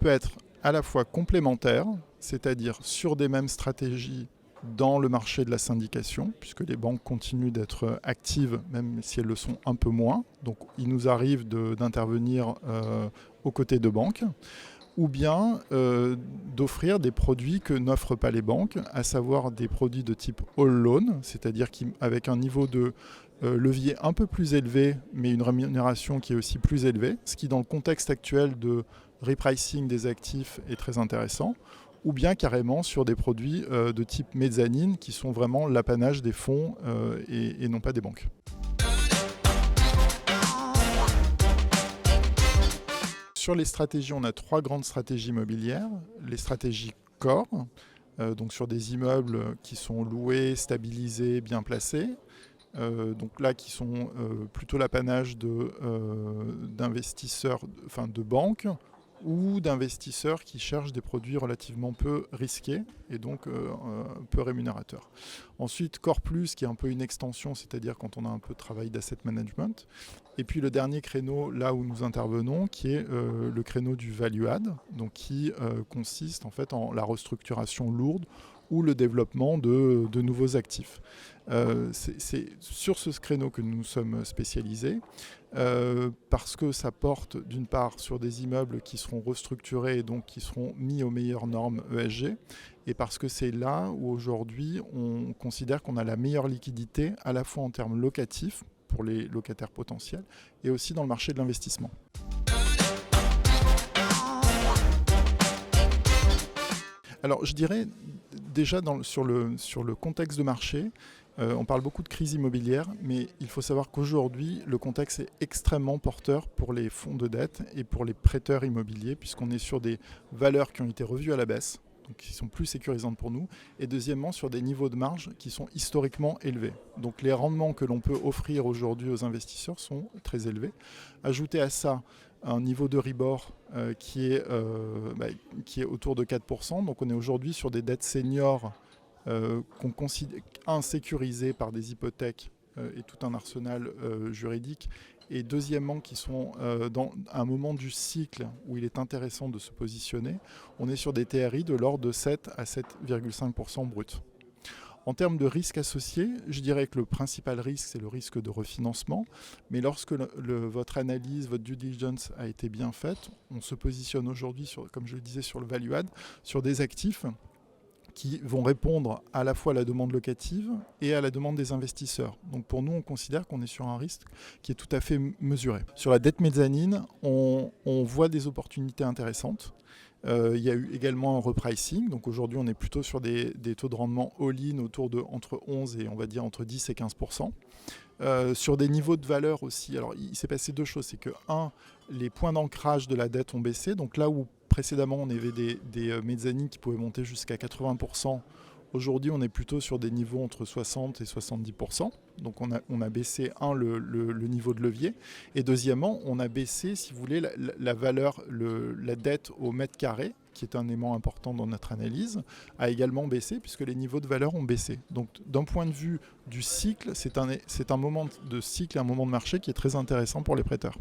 peut être à la fois complémentaire, c'est-à-dire sur des mêmes stratégies dans le marché de la syndication, puisque les banques continuent d'être actives, même si elles le sont un peu moins. Donc il nous arrive d'intervenir aux côtés de banques, ou bien d'offrir des produits que n'offrent pas les banques, à savoir des produits de type all loan, c'est-à-dire avec un niveau de levier un peu plus élevé, mais une rémunération qui est aussi plus élevée, ce qui dans le contexte actuel de repricing des actifs est très intéressant, ou bien carrément sur des produits de type mezzanine qui sont vraiment l'apanage des fonds et non pas des banques. Sur les stratégies, on a 3 grandes stratégies immobilières. Les stratégies core, donc sur des immeubles qui sont loués, stabilisés, bien placés. Donc là, qui sont plutôt l'apanage d'investisseurs, enfin de banques, ou d'investisseurs qui cherchent des produits relativement peu risqués et donc peu rémunérateurs. Ensuite, Core Plus, qui est un peu une extension, c'est-à-dire quand on a un peu de travail d'asset management. Et puis le dernier créneau, là où nous intervenons, qui est le créneau du value add, donc qui consiste en fait en la restructuration lourde ou le développement de nouveaux actifs. C'est sur ce créneau que nous sommes spécialisés, parce que ça porte d'une part sur des immeubles qui seront restructurés et donc qui seront mis aux meilleures normes ESG, et parce que c'est là où aujourd'hui on considère qu'on a la meilleure liquidité à la fois en termes locatifs pour les locataires potentiels et aussi dans le marché de l'investissement. Alors je dirais déjà sur le contexte de marché, on parle beaucoup de crise immobilière, mais il faut savoir qu'aujourd'hui, le contexte est extrêmement porteur pour les fonds de dette et pour les prêteurs immobiliers, puisqu'on est sur des valeurs qui ont été revues à la baisse, donc qui sont plus sécurisantes pour nous, et deuxièmement sur des niveaux de marge qui sont historiquement élevés. Donc les rendements que l'on peut offrir aujourd'hui aux investisseurs sont très élevés. Ajoutez à ça un niveau de Ribor qui est autour de 4%, donc on est aujourd'hui sur des dettes seniors qu'on considère insécurisées par des hypothèques et tout un arsenal juridique, et deuxièmement qui sont dans un moment du cycle où il est intéressant de se positionner. On est sur des TRI de l'ordre de 7 à 7,5% brut. En termes de risque associé, je dirais que le principal risque, c'est le risque de refinancement. Mais lorsque votre analyse, votre due diligence a été bien faite, on se positionne aujourd'hui, comme je le disais, sur le value add, sur des actifs qui vont répondre à la fois à la demande locative et à la demande des investisseurs. Donc pour nous, on considère qu'on est sur un risque qui est tout à fait mesuré. Sur la dette mezzanine, on voit des opportunités intéressantes. Il y a eu également un repricing, donc aujourd'hui on est plutôt sur des taux de rendement all-in autour de entre 11 et on va dire entre 10 et 15%. Sur des niveaux de valeur aussi, alors il s'est passé 2 choses, c'est que les points d'ancrage de la dette ont baissé, donc là où précédemment on avait des mezzanines qui pouvaient monter jusqu'à 80%, aujourd'hui on est plutôt sur des niveaux entre 60 et 70%, donc on a baissé le niveau de levier, et deuxièmement on a baissé, si vous voulez, la valeur, la dette au mètre carré, qui est un élément important dans notre analyse, a également baissé puisque les niveaux de valeur ont baissé. Donc d'un point de vue du cycle, c'est un moment de cycle, un moment de marché qui est très intéressant pour les prêteurs.